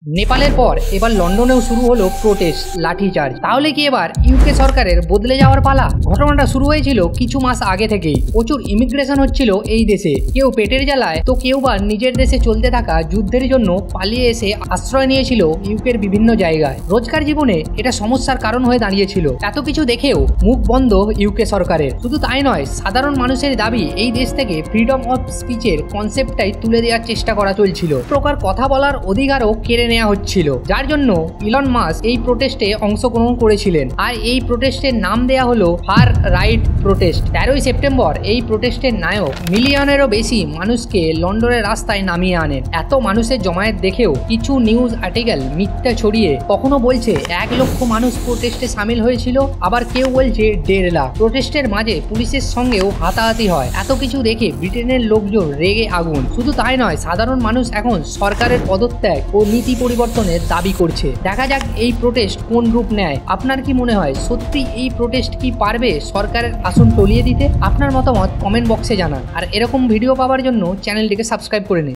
নেপালের পর এবার লন্ডনেও শুরু হলো প্রোটেস্ট, লাঠিচার্জ। তাহলে কি এবার ইউকে সরকারের বদলে যাওয়ার পালা? ঘটনাটা শুরু হয়েছিল কিছু মাস আগে থেকেই। প্রচুর ইমিগ্রেশন হচ্ছিল এই দেশে, কেউ পেটের জ্বালায় তো কেউ বা নিজের দেশে চলতে থাকা যুদ্ধের জন্য পালিয়ে এসে আশ্রয় নিয়েছিল ইউকের বিভিন্ন জায়গায়। রোজকার জীবনে এটা সমস্যার কারণ হয়ে দাঁড়িয়েছিল। এত কিছু দেখেও মুখ বন্ধ ইউকে সরকারের। শুধু তাই নয়, সাধারণ মানুষের দাবি এই দেশ থেকে ফ্রিডম অফ স্পিচের কনসেপ্টটাই তুলে দেওয়ার চেষ্টা করা চলছিল। প্রকার কথা বলার অধিকারও কেড়ে নেওয়া হচ্ছিল, যার জন্য ইলন মাস্ক এই প্রোটেস্টে অংশগ্রহণ করেছিলেন। আর এই প্রোটেস্টের নাম দেয়া হলো ফার রাইট প্রোটেস্ট। 13ই সেপ্টেম্বর এই প্রোটেস্টের নায়ক মিলিয়নেরও বেশি মানুষকে লন্ডনের রাস্তায় নামিয়ে আনেন। এত মানুষের জমায়েত দেখেও কিছু নিউজ আর্টিকেল মিথ্যা ছড়িয়ে কখনো বলছে 1 লক্ষ মানুষ প্রোটেস্টে সামিল হয়েছিল, আবার কেউ বলছে 1.5 লাখ। প্রোটেস্টের মাঝে পুলিশের সঙ্গেও হাতাহাতি হয়। এত কিছু দেখে ব্রিটেনের লোকজন রেগে আগুন। শুধু তাই নয়, সাধারণ মানুষ এখন সরকারের পদত্যাগ ও নীতি পরিবর্তনের দাবি করছে। দেখা যাক এই প্রোটেস্ট কোন রূপ নেয়। আপনার কি মনে হয়, সত্যি এই প্রোটেস্ট কি পারবে সরকারের আসন টলিয়ে দিতে? আপনার মতামত কমেন্ট বক্সে জানান। আর এরকম ভিডিও পাওয়ার জন্য চ্যানেলটিকে সাবস্ক্রাইব করে নিন।